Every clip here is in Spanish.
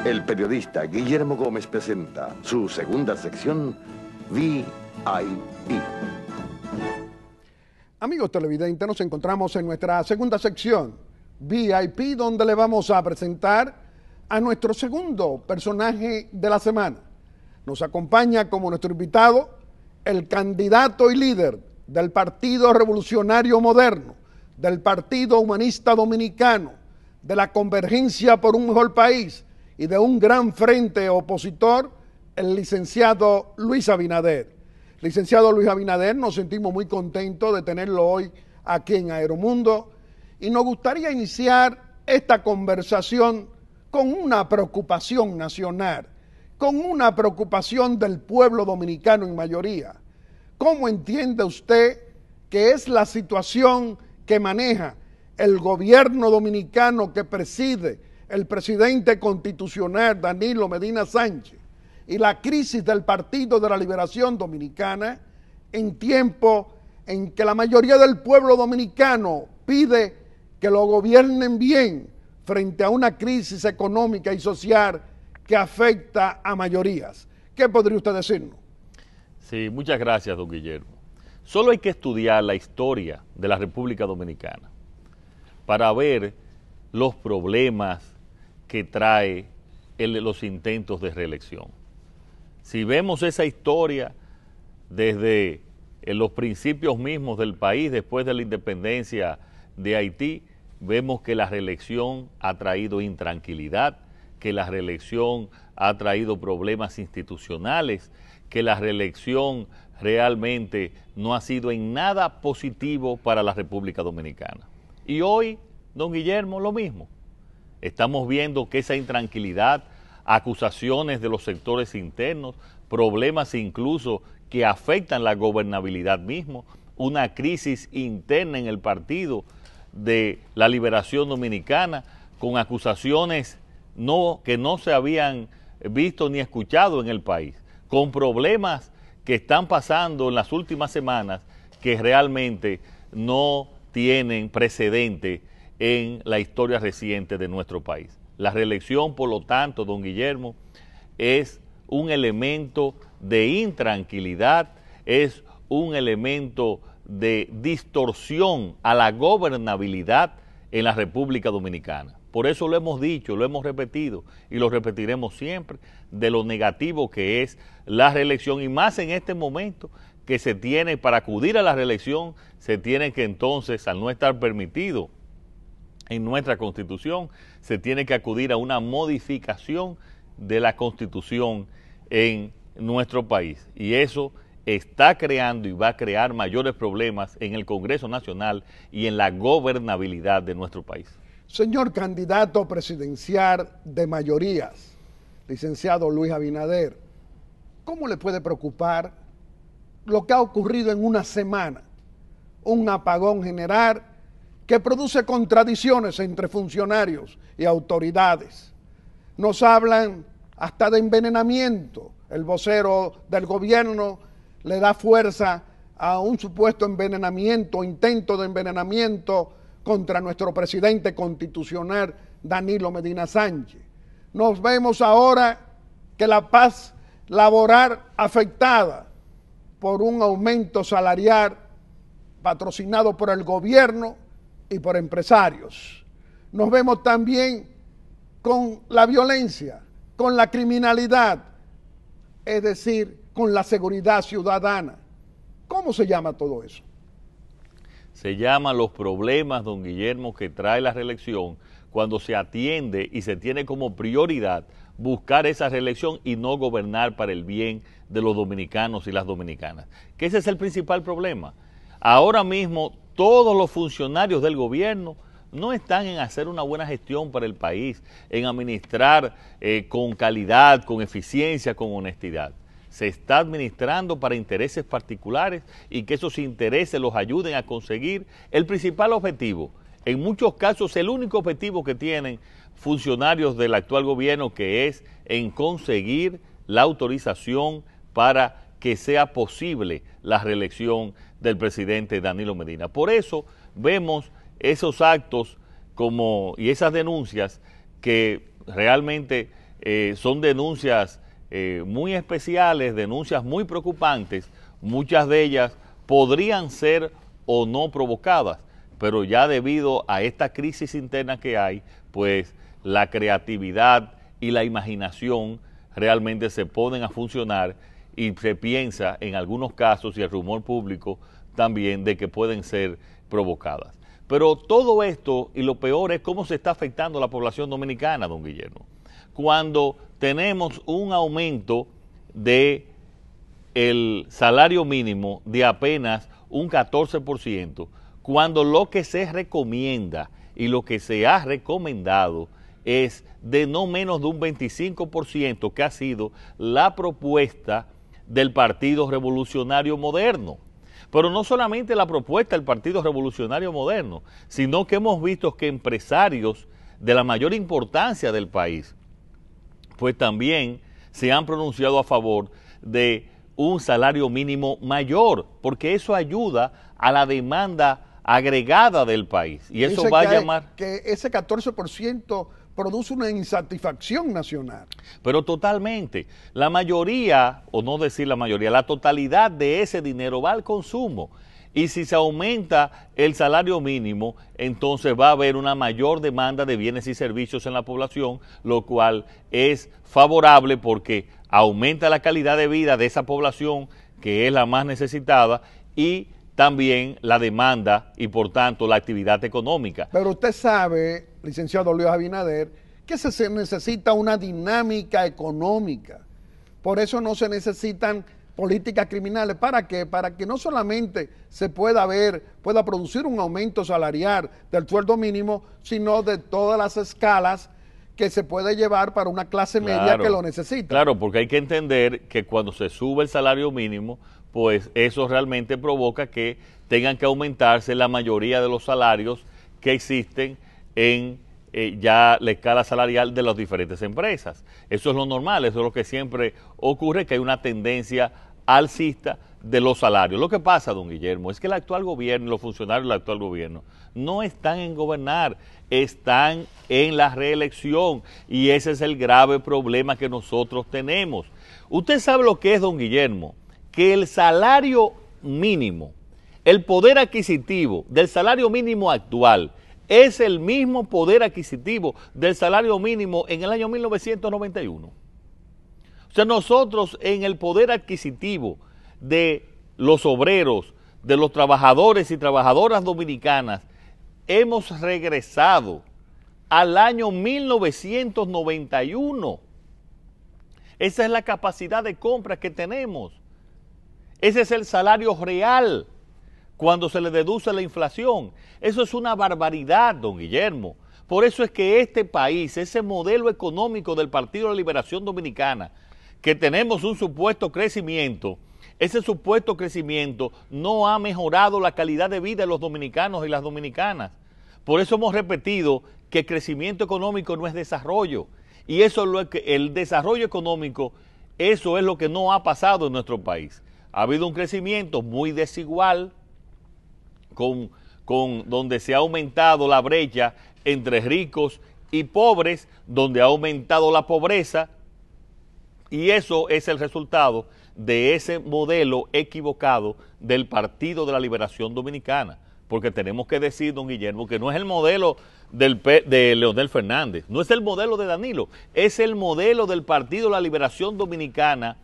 El periodista Guillermo Gómez presenta su segunda sección, VIP. Amigos televidentes, nos encontramos en nuestra segunda sección, VIP, donde le vamos a presentar a nuestro segundo personaje de la semana. Nos acompaña como nuestro invitado el candidato y líder del Partido Revolucionario Moderno, del Partido Humanista Dominicano, de la Convergencia por un Mejor País y de un gran frente opositor, el licenciado Luis Abinader. Licenciado Luis Abinader, nos sentimos muy contentos de tenerlo hoy aquí en Aeromundo y nos gustaría iniciar esta conversación con una preocupación nacional, con una preocupación del pueblo dominicano en mayoría. ¿Cómo entiende usted que es la situación que maneja el gobierno dominicano que preside el presidente constitucional Danilo Medina Sánchez y la crisis del Partido de la Liberación Dominicana en tiempo en que la mayoría del pueblo dominicano pide que lo gobiernen bien frente a una crisis económica y social que afecta a mayorías? ¿Qué podría usted decirnos? Sí, muchas gracias, don Guillermo. Solo hay que estudiar la historia de la República Dominicana para ver los problemas que trae los intentos de reelección. Si vemos esa historia desde los principios mismos del país, después de la independencia de Haití, vemos que la reelección ha traído intranquilidad, que la reelección ha traído problemas institucionales, que la reelección realmente no ha sido en nada positivo para la República Dominicana. Y hoy, don Guillermo, lo mismo. Estamos viendo que esa intranquilidad, acusaciones de los sectores internos, problemas incluso que afectan la gobernabilidad mismo, una crisis interna en el Partido de la Liberación Dominicana, con acusaciones que no se habían visto ni escuchado en el país, con problemas que están pasando en las últimas semanas que realmente no tienen precedente en la historia reciente de nuestro país. La reelección, por lo tanto, don Guillermo, es un elemento de intranquilidad, es un elemento de distorsión a la gobernabilidad en la República Dominicana. Por eso lo hemos dicho, lo hemos repetido y lo repetiremos siempre, de lo negativo que es la reelección, y más en este momento que se tiene, para acudir a la reelección, se tiene que entonces, al no estar permitido en nuestra Constitución, se tiene que acudir a una modificación de la Constitución en nuestro país. Y eso está creando y va a crear mayores problemas en el Congreso Nacional y en la gobernabilidad de nuestro país. Señor candidato presidencial de mayorías, licenciado Luis Abinader, ¿cómo le puede preocupar lo que ha ocurrido en una semana? Un apagón general que produce contradicciones entre funcionarios y autoridades. Nos hablan hasta de envenenamiento. El vocero del gobierno le da fuerza a un supuesto envenenamiento, intento de envenenamiento contra nuestro presidente constitucional Danilo Medina Sánchez. Nos vemos ahora que la paz laboral afectada por un aumento salarial patrocinado por el gobierno y por empresarios. Nos vemos también con la violencia, con la criminalidad, es decir, con la seguridad ciudadana. ¿Cómo se llama todo eso? Se llaman los problemas, don Guillermo, que trae la reelección cuando se atiende y se tiene como prioridad buscar esa reelección y no gobernar para el bien de los dominicanos y las dominicanas. Que ese es el principal problema. Ahora mismo todos los funcionarios del gobierno no están en hacer una buena gestión para el país, en administrar con calidad, con eficiencia, con honestidad. Se está administrando para intereses particulares y que esos intereses los ayuden a conseguir el principal objetivo. En muchos casos el único objetivo que tienen funcionarios del actual gobierno, que es en conseguir la autorización para que sea posible la reelección del presidente Danilo Medina. Por eso vemos esos actos y esas denuncias que realmente son denuncias muy especiales, denuncias muy preocupantes, muchas de ellas podrían ser o no provocadas, pero ya debido a esta crisis interna que hay, pues la creatividad y la imaginación realmente se ponen a funcionar y se piensa en algunos casos y el rumor público también de que pueden ser provocadas. Pero todo esto, y lo peor es cómo se está afectando a la población dominicana, don Guillermo. Cuando tenemos un aumento de el salario mínimo de apenas un 14%, cuando lo que se recomienda y lo que se ha recomendado es de no menos de un 25%, que ha sido la propuesta del Partido Revolucionario Moderno. Pero no solamente la propuesta del Partido Revolucionario Moderno, sino que hemos visto que empresarios de la mayor importancia del país, pues también se han pronunciado a favor de un salario mínimo mayor, porque eso ayuda a la demanda agregada del país. Y eso va a llamar... que ese 14% produce una insatisfacción nacional. Pero totalmente. La mayoría, o no decir la mayoría, la totalidad de ese dinero va al consumo. Y si se aumenta el salario mínimo, entonces va a haber una mayor demanda de bienes y servicios en la población, lo cual es favorable porque aumenta la calidad de vida de esa población, que es la más necesitada, y también la demanda y por tanto la actividad económica. Pero usted sabe, licenciado Luis Abinader, que se necesita una dinámica económica. Por eso no se necesitan políticas criminales. ¿Para qué? Para que no solamente se pueda producir un aumento salarial del sueldo mínimo, sino de todas las escalas que se puede llevar para una clase media que lo necesita. Claro, porque hay que entender que cuando se sube el salario mínimo, pues eso realmente provoca que tengan que aumentarse la mayoría de los salarios que existen en ya la escala salarial de las diferentes empresas. Eso es lo normal, eso es lo que siempre ocurre, que hay una tendencia alcista de los salarios. Lo que pasa, don Guillermo, es que el actual gobierno, los funcionarios del actual gobierno, no están en gobernar, están en la reelección, y ese es el grave problema que nosotros tenemos. Usted sabe lo que es, don Guillermo, que el salario mínimo, el poder adquisitivo del salario mínimo actual es el mismo poder adquisitivo del salario mínimo en el año 1991. O sea, nosotros en el poder adquisitivo de los obreros, de los trabajadores y trabajadoras dominicanas, hemos regresado al año 1991. Esa es la capacidad de compra que tenemos. Ese es el salario real cuando se le deduce la inflación. Eso es una barbaridad, don Guillermo. Por eso es que este país, ese modelo económico del Partido de la Liberación Dominicana, que tenemos un supuesto crecimiento, ese supuesto crecimiento no ha mejorado la calidad de vida de los dominicanos y las dominicanas. Por eso hemos repetido que el crecimiento económico no es desarrollo. Y eso es lo que el desarrollo económico, eso es lo que no ha pasado en nuestro país. Ha habido un crecimiento muy desigual, donde se ha aumentado la brecha entre ricos y pobres, donde ha aumentado la pobreza, y eso es el resultado de ese modelo equivocado del Partido de la Liberación Dominicana. Porque tenemos que decir, don Guillermo, que no es el modelo de Leonel Fernández, no es el modelo de Danilo, es el modelo del Partido de la Liberación Dominicana,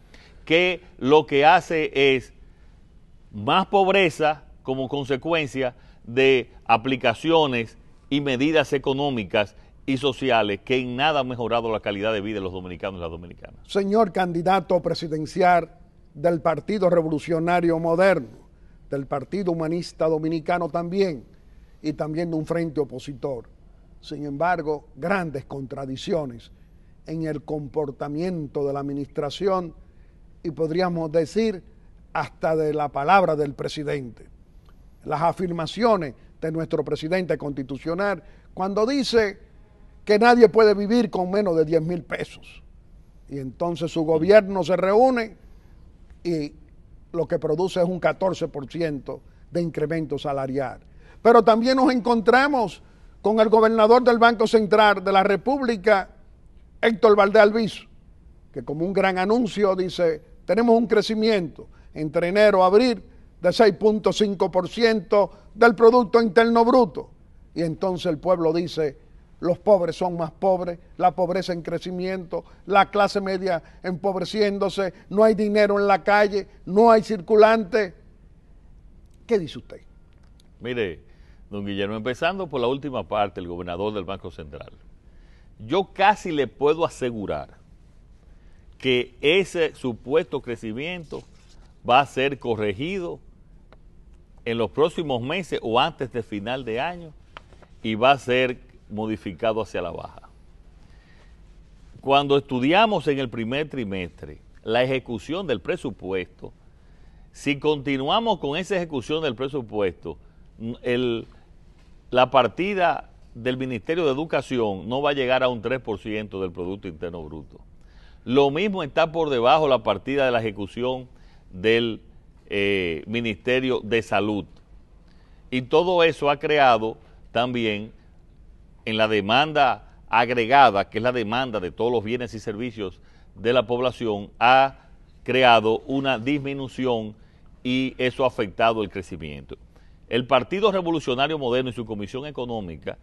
que lo que hace es más pobreza como consecuencia de aplicaciones y medidas económicas y sociales que en nada han mejorado la calidad de vida de los dominicanos y las dominicanas. Señor candidato presidencial del Partido Revolucionario Moderno, del Partido Humanista Dominicano también, y también de un frente opositor. Sin embargo, grandes contradicciones en el comportamiento de la administración y podríamos decir hasta de la palabra del presidente. Las afirmaciones de nuestro presidente constitucional cuando dice que nadie puede vivir con menos de 10,000 pesos. Y entonces su gobierno se reúne y lo que produce es un 14% de incremento salarial. Pero también nos encontramos con el gobernador del Banco Central de la República Héctor Valdés Albizu, que como un gran anuncio dice, tenemos un crecimiento entre enero a abril de 6.5% del Producto Interno Bruto. Y entonces el pueblo dice, los pobres son más pobres, la pobreza en crecimiento, la clase media empobreciéndose, no hay dinero en la calle, no hay circulante. ¿Qué dice usted? Mire, don Guillermo, empezando por la última parte, el gobernador del Banco Central. Yo casi le puedo asegurar que ese supuesto crecimiento va a ser corregido en los próximos meses o antes de final de año y va a ser modificado hacia la baja. Cuando estudiamos en el primer trimestre la ejecución del presupuesto, si continuamos con esa ejecución del presupuesto, la partida del Ministerio de Educación no va a llegar a un 3% del Producto Interno Bruto. Lo mismo está por debajo la partida de la ejecución del Ministerio de Salud. Y todo eso ha creado también en la demanda agregada, que es la demanda de todos los bienes y servicios de la población, ha creado una disminución y eso ha afectado el crecimiento. El Partido Revolucionario Moderno y su Comisión Económica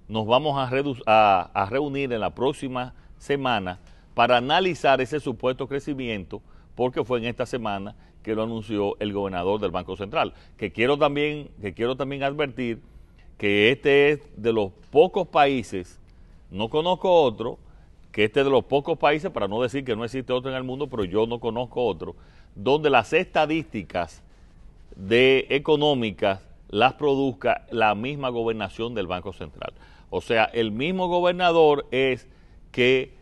nos vamos a reunir en la próxima semana para analizar ese supuesto crecimiento, porque fue en esta semana que lo anunció el gobernador del Banco Central. Que quiero también advertir que este es de los pocos países, no conozco otro, que este es de los pocos países, para no decir que no existe otro en el mundo, pero yo no conozco otro, donde las estadísticas económicas las produzca la misma gobernación del Banco Central. O sea, el mismo gobernador es que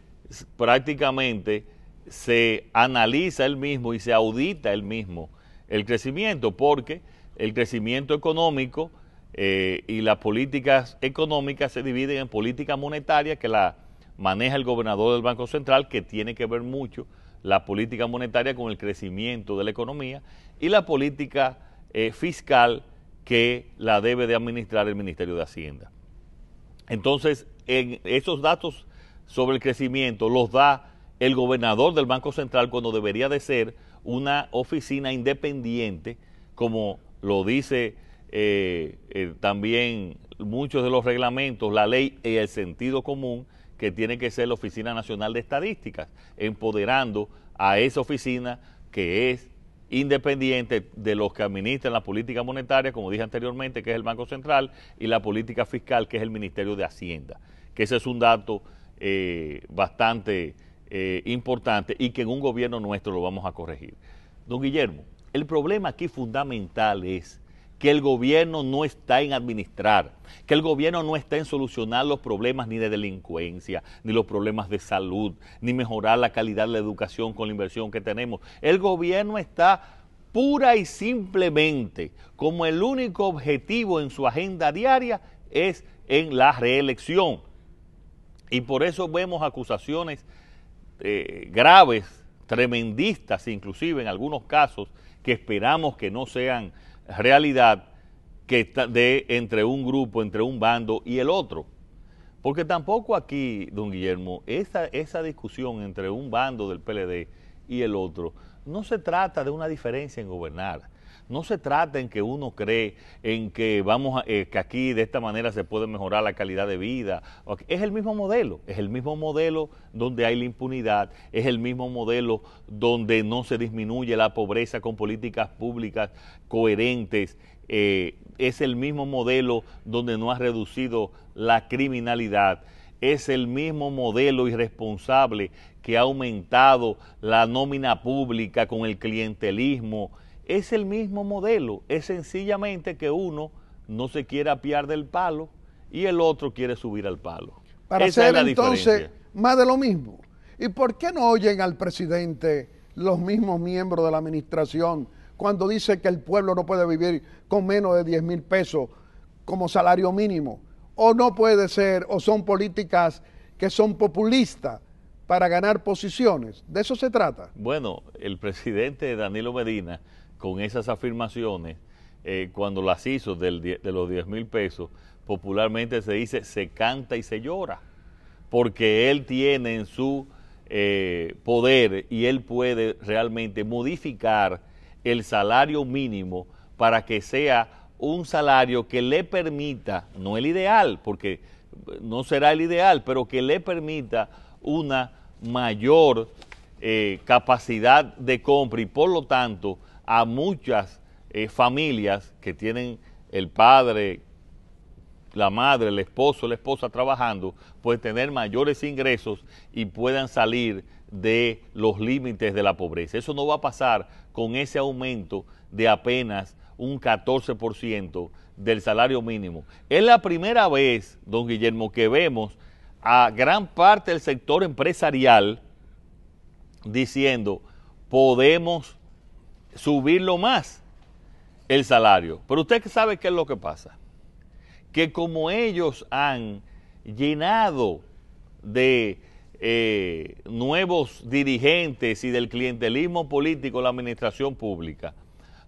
prácticamente se analiza él mismo y se audita él mismo el crecimiento, porque el crecimiento económico y las políticas económicas se dividen en política monetaria, que la maneja el gobernador del Banco Central, que tiene que ver mucho la política monetaria con el crecimiento de la economía, y la política fiscal, que la debe de administrar el Ministerio de Hacienda. Entonces, en esos datos sobre el crecimiento los da el gobernador del Banco Central, cuando debería de ser una oficina independiente, como lo dice también muchos de los reglamentos, la ley y el sentido común, que tiene que ser la Oficina Nacional de Estadísticas, empoderando a esa oficina que es independiente de los que administran la política monetaria, como dije anteriormente, que es el Banco Central, y la política fiscal, que es el Ministerio de Hacienda, que ese es un dato bastante importante y que en un gobierno nuestro lo vamos a corregir. Don Guillermo, el problema aquí fundamental es que el gobierno no está en administrar, que el gobierno no está en solucionar los problemas ni de delincuencia, ni los problemas de salud, ni mejorar la calidad de la educación con la inversión que tenemos. El gobierno está pura y simplemente, como el único objetivo en su agenda diaria es en la reelección. Y por eso vemos acusaciones graves, tremendistas, inclusive en algunos casos, que esperamos que no sean realidad, que entre un grupo, entre un bando y el otro. Porque tampoco aquí, don Guillermo, esa discusión entre un bando del PLD y el otro, no se trata de una diferencia en gobernar. No se trata en que uno cree en que que aquí de esta manera se puede mejorar la calidad de vida. Es el mismo modelo donde hay la impunidad, es el mismo modelo donde no se disminuye la pobreza con políticas públicas coherentes, es el mismo modelo donde no ha reducido la criminalidad, es el mismo modelo irresponsable que ha aumentado la nómina pública con el clientelismo. Es el mismo modelo, es sencillamente que uno no se quiere apiar del palo y el otro quiere subir al palo. Para hacer entonces más de lo mismo. ¿Y por qué no oyen al presidente los mismos miembros de la administración cuando dice que el pueblo no puede vivir con menos de 10,000 pesos como salario mínimo? O no puede ser, o son políticas que son populistas para ganar posiciones. ¿De eso se trata? Bueno, el presidente Danilo Medina, con esas afirmaciones, cuando las hizo de los 10,000 pesos, popularmente se dice, se canta y se llora, porque él tiene en su poder y él puede realmente modificar el salario mínimo para que sea un salario que le permita, no el ideal, porque no será el ideal, pero que le permita una mayor capacidad de compra y por lo tanto a muchas familias que tienen el padre, la madre, el esposo, la esposa trabajando, pues tener mayores ingresos y puedan salir de los límites de la pobreza. Eso no va a pasar con ese aumento de apenas un 14% del salario mínimo. Es la primera vez, don Guillermo, que vemos a gran parte del sector empresarial diciendo, podemos subirlo más el salario. Pero usted sabe qué es lo que pasa, que como ellos han llenado de nuevos dirigentes y del clientelismo político la administración pública,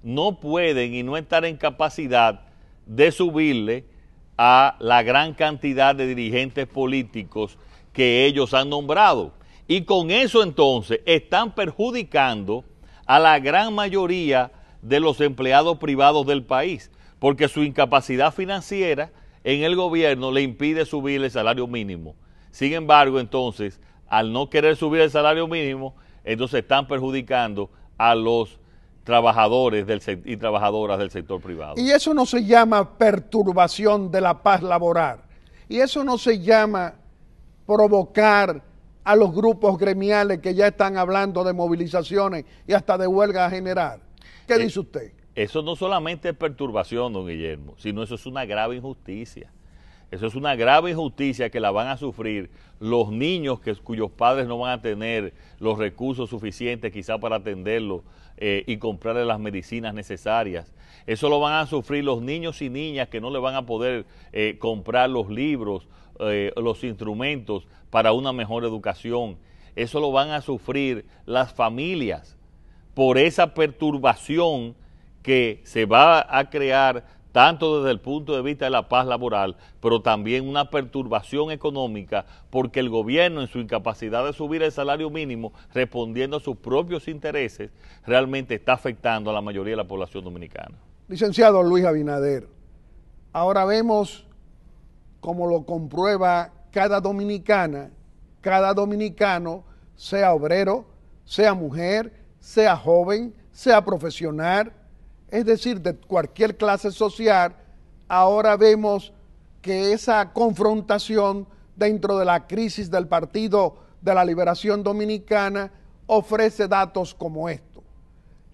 no pueden y no están en capacidad de subirle a la gran cantidad de dirigentes políticos que ellos han nombrado. Y con eso entonces están perjudicando a la gran mayoría de los empleados privados del país, porque su incapacidad financiera en el gobierno le impide subir el salario mínimo. Sin embargo, entonces, al no querer subir el salario mínimo, entonces están perjudicando a los trabajadores y trabajadoras del sector privado. Y eso no se llama perturbación de la paz laboral. Y eso no se llama provocar a los grupos gremiales que ya están hablando de movilizaciones y hasta de huelga general. ¿Qué dice usted? Eso no solamente es perturbación, don Guillermo, sino eso es una grave injusticia. Eso es una grave injusticia que la van a sufrir los niños cuyos padres no van a tener los recursos suficientes quizá para atenderlos y comprarle las medicinas necesarias. Eso lo van a sufrir los niños y niñas que no le van a poder comprar los libros, los instrumentos para una mejor educación. Eso lo van a sufrir las familias por esa perturbación que se va a crear tanto desde el punto de vista de la paz laboral, pero también una perturbación económica, porque el gobierno en su incapacidad de subir el salario mínimo, respondiendo a sus propios intereses, realmente está afectando a la mayoría de la población dominicana. Licenciado Luis Abinader, ahora vemos como lo comprueba cada dominicana, cada dominicano, sea obrero, sea mujer, sea joven, sea profesional, es decir, de cualquier clase social, ahora vemos que esa confrontación dentro de la crisis del Partido de la Liberación Dominicana ofrece datos como estos.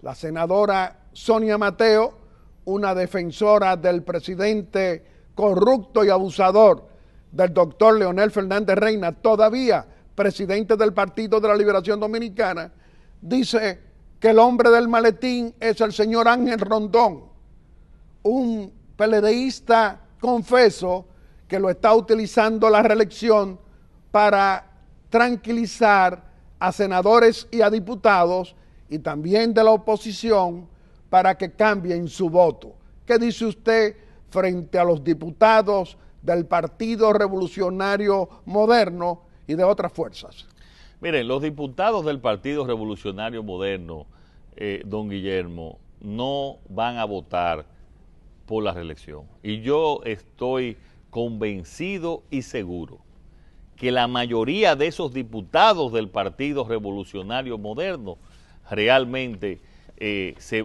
La senadora Sonia Mateo, una defensora del presidente corrupto y abusador del doctor Leonel Fernández Reina, todavía presidente del Partido de la Liberación Dominicana, dice que el hombre del maletín es el señor Ángel Rondón, un PLDista confeso que lo está utilizando la reelección para tranquilizar a senadores y a diputados y también de la oposición para que cambien su voto. ¿Qué dice usted frente a los diputados del Partido Revolucionario Moderno y de otras fuerzas? Miren, los diputados del Partido Revolucionario Moderno, don Guillermo, no van a votar por la reelección. Y yo estoy convencido y seguro que la mayoría de esos diputados del Partido Revolucionario Moderno realmente,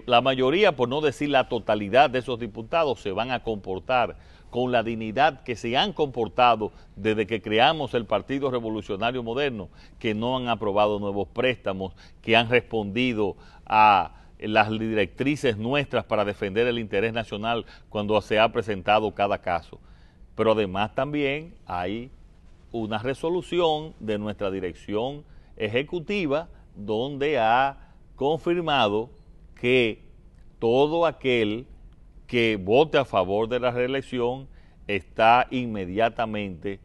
la mayoría, por no decir la totalidad de esos diputados, se van a comportar con la dignidad que se han comportado desde que creamos el Partido Revolucionario Moderno, que no han aprobado nuevos préstamos, que han respondido a las directrices nuestras para defender el interés nacional cuando se ha presentado cada caso. Pero además también hay una resolución de nuestra dirección ejecutiva donde ha confirmado que todo aquel que vote a favor de la reelección está inmediatamente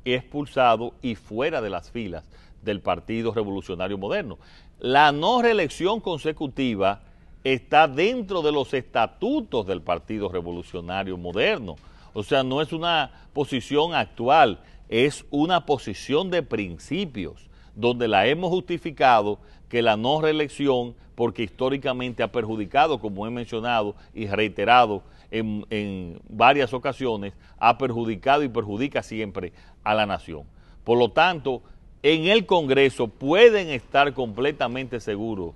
expulsado y fuera de las filas del Partido Revolucionario Moderno. La no reelección consecutiva está dentro de los estatutos del Partido Revolucionario Moderno. O sea, no es una posición actual, es una posición de principios, donde la hemos justificado que la no reelección, porque históricamente ha perjudicado, como he mencionado y reiterado en varias ocasiones, ha perjudicado y perjudica siempre a la nación. Por lo tanto, en el Congreso pueden estar completamente seguros,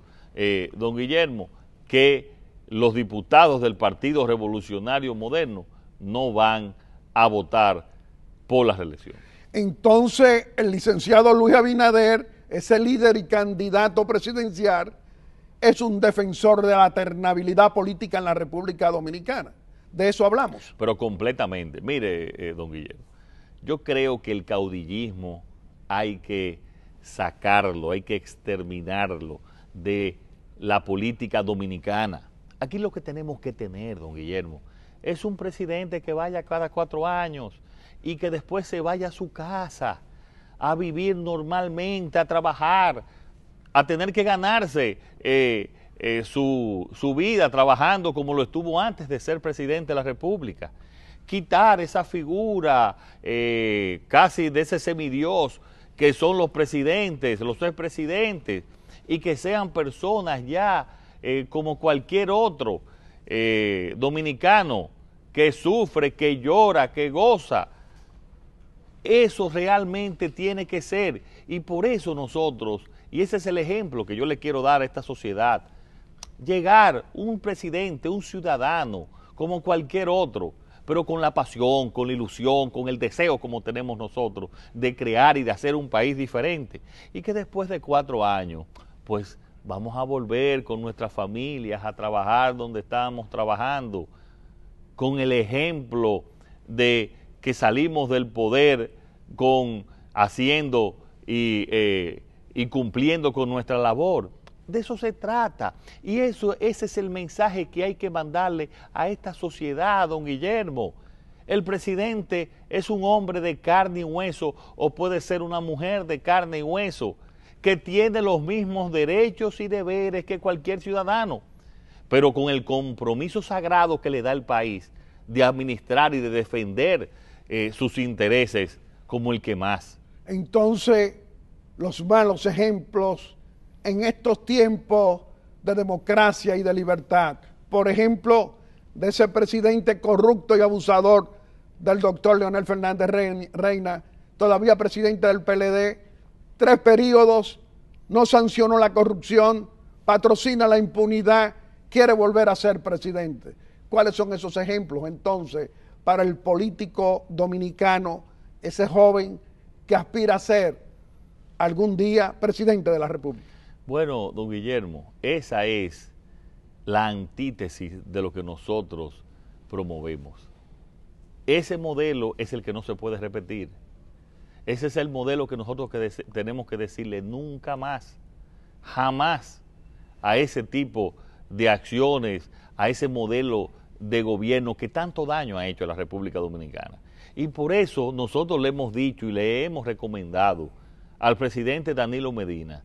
don Guillermo, que los diputados del Partido Revolucionario Moderno no van a votar por la reelección. Entonces, el licenciado Luis Abinader, ese líder y candidato presidencial, es un defensor de la alternabilidad política en la República Dominicana. De eso hablamos. Pero completamente. Mire, don Guillermo, yo creo que el caudillismo hay que sacarlo, hay que exterminarlo de la política dominicana. Aquí lo que tenemos que tener, don Guillermo, es un presidente que vaya cada 4 años y que después se vaya a su casa a vivir normalmente, a trabajar, a tener que ganarse su vida trabajando como lo estuvo antes de ser presidente de la República. Quitar esa figura casi de ese semidios que son los presidentes, los expresidentes, y que sean personas ya como cualquier otro dominicano que sufre, que llora, que goza. Eso realmente tiene que ser, y por eso nosotros, y ese es el ejemplo que yo le quiero dar a esta sociedad, llegar un presidente, un ciudadano, como cualquier otro, pero con la pasión, con la ilusión, con el deseo como tenemos nosotros de crear y de hacer un país diferente, y que después de 4 años, pues vamos a volver con nuestras familias a trabajar donde estábamos trabajando, con el ejemplo de que salimos del poder haciendo y cumpliendo con nuestra labor. De eso se trata, y ese es el mensaje que hay que mandarle a esta sociedad, don Guillermo. El presidente es un hombre de carne y hueso, o puede ser una mujer de carne y hueso, que tiene los mismos derechos y deberes que cualquier ciudadano, pero con el compromiso sagrado que le da el país de administrar y de defender sus intereses como el que más. Entonces, los malos ejemplos en estos tiempos de democracia y de libertad, por ejemplo, de ese presidente corrupto y abusador del doctor Leonel Fernández Reina, todavía presidente del PLD, 3 periodos, no sancionó la corrupción, patrocina la impunidad, quiere volver a ser presidente. ¿Cuáles son esos ejemplos entonces para el político dominicano, ese joven que aspira a ser algún día presidente de la República? Bueno, don Guillermo, esa es la antítesis de lo que nosotros promovemos. Ese modelo es el que no se puede repetir. Ese es el modelo que nosotros tenemos que decirle nunca más, jamás, a ese tipo de acciones, a ese modelo de gobierno que tanto daño ha hecho a la República Dominicana. Y por eso nosotros le hemos dicho y le hemos recomendado al presidente Danilo Medina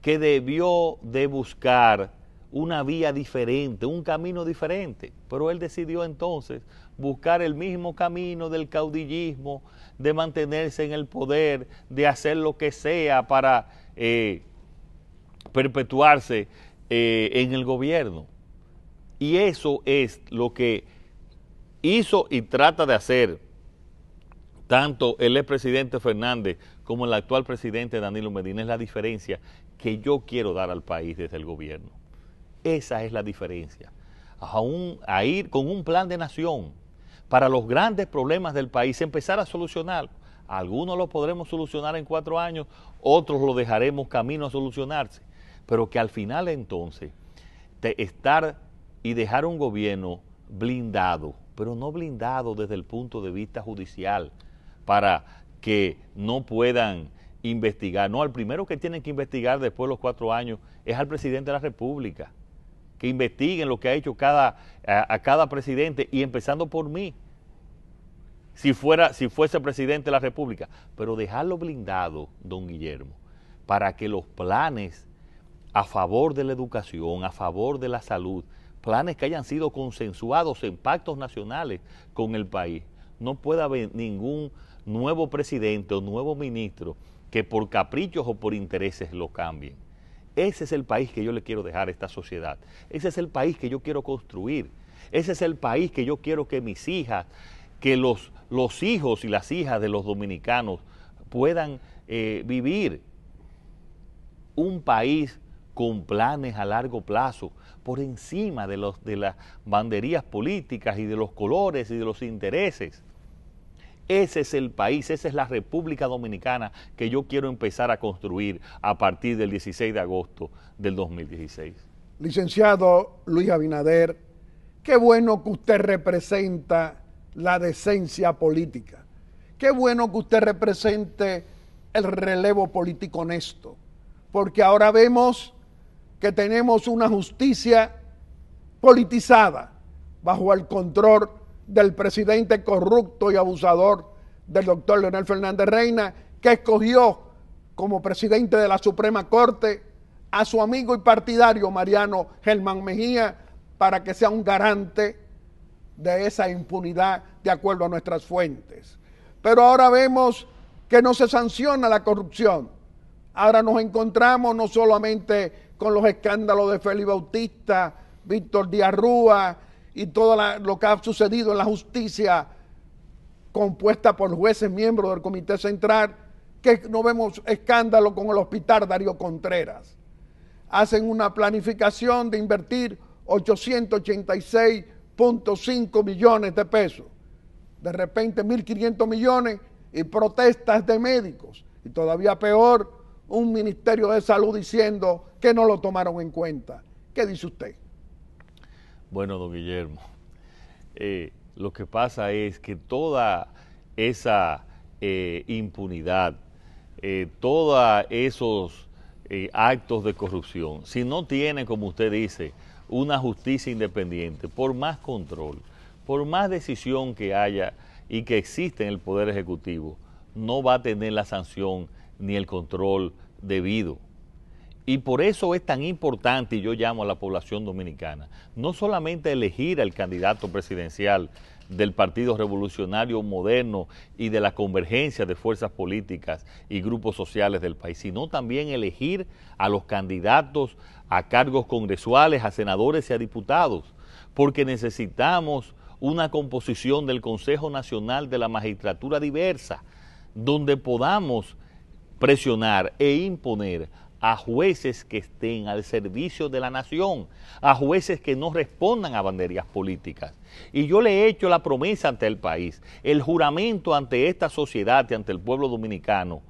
que debió de buscar una vía diferente, un camino diferente, pero él decidió entonces buscar el mismo camino del caudillismo, de mantenerse en el poder, de hacer lo que sea para perpetuarse en el gobierno. Y eso es lo que hizo y trata de hacer tanto el expresidente Fernández como el actual presidente Danilo Medina. Es la diferencia que yo quiero dar al país desde el gobierno. Esa es la diferencia. A ir con un plan de nación para los grandes problemas del país, empezar a solucionar. Algunos lo podremos solucionar en 4 años, otros lo dejaremos camino a solucionarse, pero que al final entonces estar y dejar un gobierno blindado, pero no blindado desde el punto de vista judicial, para que no puedan investigar. No, al primero que tienen que investigar después de los 4 años es al presidente de la República, que investiguen lo que ha hecho a cada presidente, y empezando por mí, si fuese presidente de la República, pero dejarlo blindado, don Guillermo, para que los planes a favor de la educación, a favor de la salud, planes que hayan sido consensuados en pactos nacionales con el país, no pueda haber ningún nuevo presidente o nuevo ministro que por caprichos o por intereses lo cambien. Ese es el país que yo le quiero dejar a esta sociedad. Ese es el país que yo quiero construir. Ese es el país que yo quiero que mis hijas, que los hijos y las hijas de los dominicanos puedan vivir. Un país con planes a largo plazo, por encima de las banderías políticas y de los colores y de los intereses. Ese es el país, esa es la República Dominicana que yo quiero empezar a construir a partir del 16 de agosto del 2016. Licenciado Luis Abinader, qué bueno que usted representa la decencia política. Qué bueno que usted represente el relevo político honesto, porque ahora vemos que tenemos una justicia politizada bajo el control del presidente corrupto y abusador del doctor Leonel Fernández Reina, que escogió como presidente de la Suprema Corte a su amigo y partidario Mariano Germán Mejía para que sea un garante de esa impunidad de acuerdo a nuestras fuentes. Pero ahora vemos que no se sanciona la corrupción. Ahora nos encontramos no solamente con los escándalos de Félix Bautista, Víctor Díaz Rúa y todo lo que ha sucedido en la justicia compuesta por jueces miembros del Comité Central, que no vemos escándalo con el Hospital Darío Contreras. Hacen una planificación de invertir 886.5 millones de pesos. De repente 1.500 millones y protestas de médicos. Y todavía peor, un Ministerio de Salud diciendo que no lo tomaron en cuenta. ¿Qué dice usted? Bueno, don Guillermo, lo que pasa es que toda esa impunidad, todos esos actos de corrupción, si no tiene, como usted dice, una justicia independiente, por más control, por más decisión que haya y que existe en el Poder Ejecutivo, no va a tener la sanción ni el control debido. Y por eso es tan importante, y yo llamo a la población dominicana, no solamente elegir al candidato presidencial del Partido Revolucionario Moderno y de la convergencia de fuerzas políticas y grupos sociales del país, sino también elegir a los candidatos a cargos congresuales, a senadores y a diputados, porque necesitamos una composición del Consejo Nacional de la Magistratura diversa, donde podamos presionar e imponer a jueces que estén al servicio de la nación, a jueces que no respondan a banderías políticas. Y yo le he hecho la promesa ante el país, el juramento ante esta sociedad y ante el pueblo dominicano,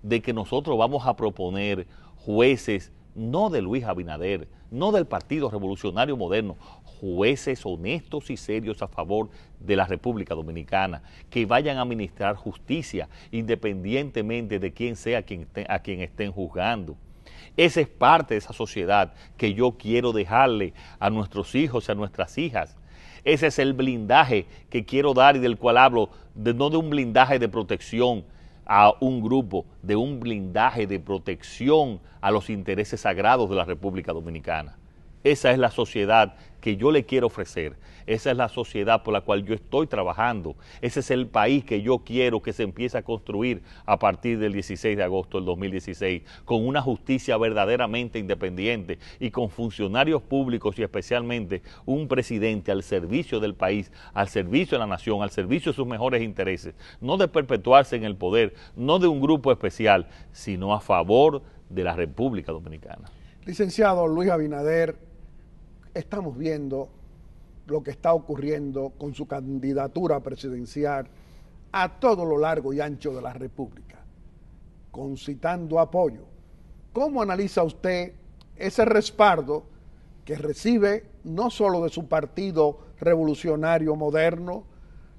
de que nosotros vamos a proponer jueces no de Luis Abinader, no del Partido Revolucionario Moderno, jueces honestos y serios a favor de la República Dominicana, que vayan a administrar justicia independientemente de quién sea a quien estén juzgando. Esa es parte de esa sociedad que yo quiero dejarle a nuestros hijos y a nuestras hijas. Ese es el blindaje que quiero dar y del cual hablo, no de un blindaje de protección a un grupo, de un blindaje de protección a los intereses sagrados de la República Dominicana. Esa es la sociedad que yo le quiero ofrecer. Esa es la sociedad por la cual yo estoy trabajando. Ese es el país que yo quiero que se empiece a construir a partir del 16 de agosto del 2016, con una justicia verdaderamente independiente y con funcionarios públicos y especialmente un presidente al servicio del país, al servicio de la nación, al servicio de sus mejores intereses, no de perpetuarse en el poder, no de un grupo especial, sino a favor de la República Dominicana. Licenciado Luis Abinader, estamos viendo lo que está ocurriendo con su candidatura presidencial a todo lo largo y ancho de la República, concitando apoyo. ¿Cómo analiza usted ese respaldo que recibe no solo de su Partido Revolucionario Moderno,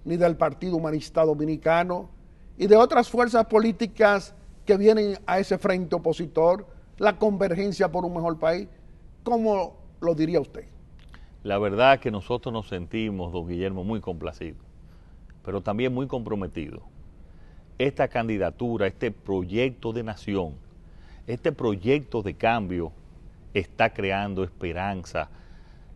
ni del Partido Humanista Dominicano, y de otras fuerzas políticas que vienen a ese frente opositor, la convergencia por un mejor país? ¿Cómo lo diría usted? La verdad que nosotros nos sentimos, don Guillermo, muy complacidos, pero también muy comprometidos. Esta candidatura, este proyecto de nación, este proyecto de cambio está creando esperanza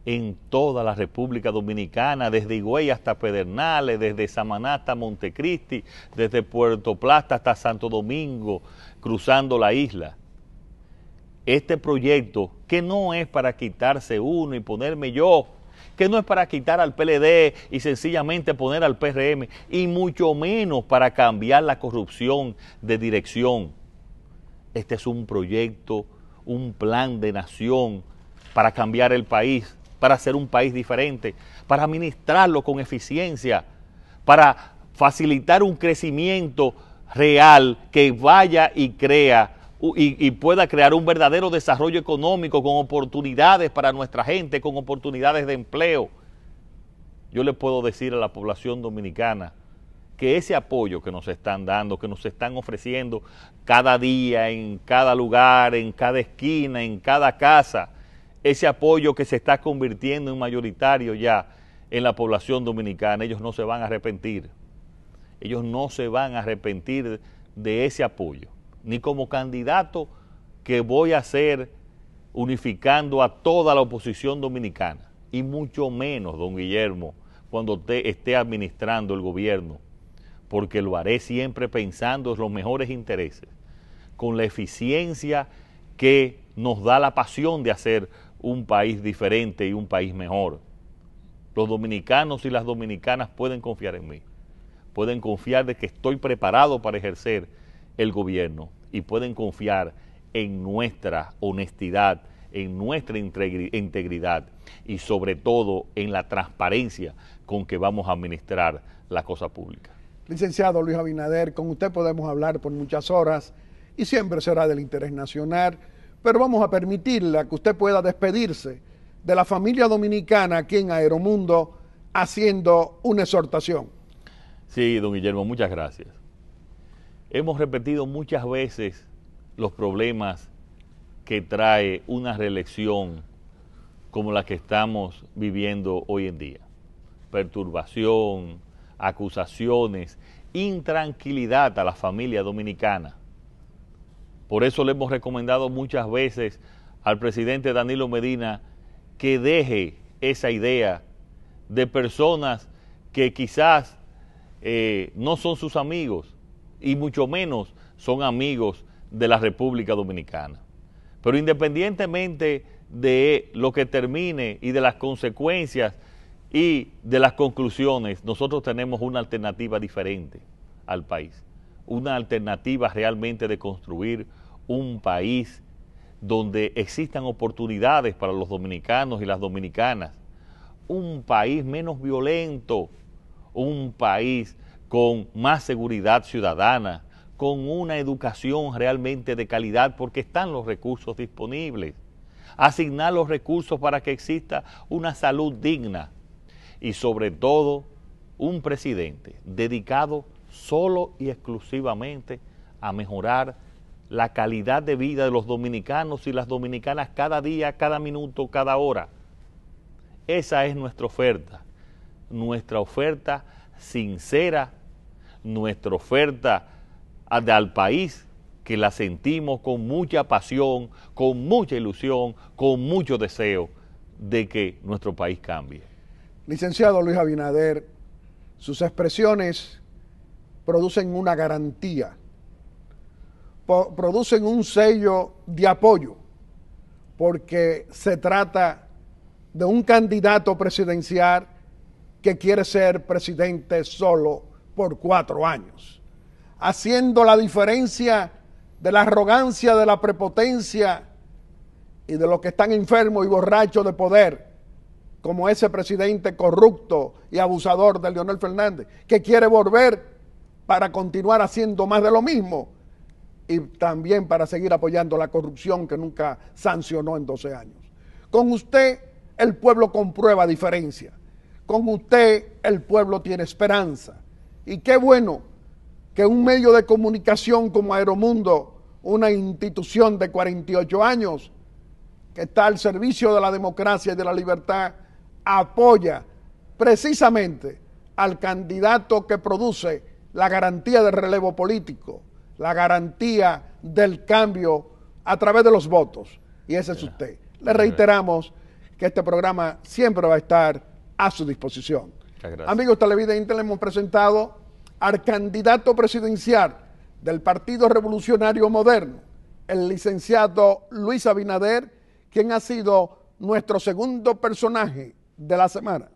en toda la República Dominicana, desde Higüey hasta Pedernales, desde Samaná hasta Montecristi, desde Puerto Plata hasta Santo Domingo, cruzando la isla. Este proyecto, que no es para quitarse uno y ponerme yo, que no es para quitar al PLD y sencillamente poner al PRM, y mucho menos para cambiar la corrupción de dirección. Este es un proyecto, un plan de nación para cambiar el país, para hacer un país diferente, para administrarlo con eficiencia, para facilitar un crecimiento real que vaya y crea y pueda crear un verdadero desarrollo económico con oportunidades para nuestra gente, con oportunidades de empleo. Yo le puedo decir a la población dominicana que ese apoyo que nos están dando, que nos están ofreciendo cada día, en cada lugar, en cada esquina, en cada casa, ese apoyo que se está convirtiendo en mayoritario ya en la población dominicana, ellos no se van a arrepentir. Ellos no se van a arrepentir de ese apoyo, ni como candidato que voy a hacer unificando a toda la oposición dominicana, y mucho menos, don Guillermo, cuando esté administrando el gobierno, porque lo haré siempre pensando en los mejores intereses, con la eficiencia que nos da la pasión de hacer un país diferente y un país mejor. Los dominicanos y las dominicanas pueden confiar en mí, pueden confiar de que estoy preparado para ejercer el gobierno, y pueden confiar en nuestra honestidad, en nuestra integridad y sobre todo en la transparencia con que vamos a administrar la cosa pública. Licenciado Luis Abinader, con usted podemos hablar por muchas horas y siempre será del interés nacional, pero vamos a permitirle a que usted pueda despedirse de la familia dominicana aquí en Aeromundo haciendo una exhortación. Sí, don Guillermo, muchas gracias. Hemos repetido muchas veces los problemas que trae una reelección como la que estamos viviendo hoy en día. Perturbación, acusaciones, intranquilidad a la familia dominicana. Por eso le hemos recomendado muchas veces al presidente Danilo Medina que deje esa idea de personas que quizás no son sus amigos y mucho menos son amigos de la República Dominicana. Pero independientemente de lo que termine y de las consecuencias y de las conclusiones, nosotros tenemos una alternativa diferente al país, una alternativa realmente de construir un país donde existan oportunidades para los dominicanos y las dominicanas, un país menos violento, un país con más seguridad ciudadana, con una educación realmente de calidad, porque están los recursos disponibles. Asignar los recursos para que exista una salud digna y sobre todo un presidente dedicado solo y exclusivamente a mejorar la calidad de vida de los dominicanos y las dominicanas cada día, cada minuto, cada hora. Esa es nuestra oferta sincera, nuestra oferta al país, que la sentimos con mucha pasión, con mucha ilusión, con mucho deseo de que nuestro país cambie. Licenciado Luis Abinader, sus expresiones producen una garantía, producen un sello de apoyo, porque se trata de un candidato presidencial que quiere ser presidente solo por 4 años, haciendo la diferencia de la arrogancia, de la prepotencia y de los que están enfermos y borrachos de poder, como ese presidente corrupto y abusador de Leonel Fernández, que quiere volver para continuar haciendo más de lo mismo y también para seguir apoyando la corrupción que nunca sancionó en 12 años. Con usted el pueblo comprueba diferencia, con usted el pueblo tiene esperanza, y qué bueno que un medio de comunicación como Aeromundo, una institución de 48 años que está al servicio de la democracia y de la libertad, apoya precisamente al candidato que produce la garantía del relevo político, la garantía del cambio a través de los votos, y ese es usted. Le reiteramos que este programa siempre va a estar a su disposición. Muchas gracias. Amigos televidentes, le hemos presentado al candidato presidencial del Partido Revolucionario Moderno, el licenciado Luis Abinader, quien ha sido nuestro segundo personaje de la semana.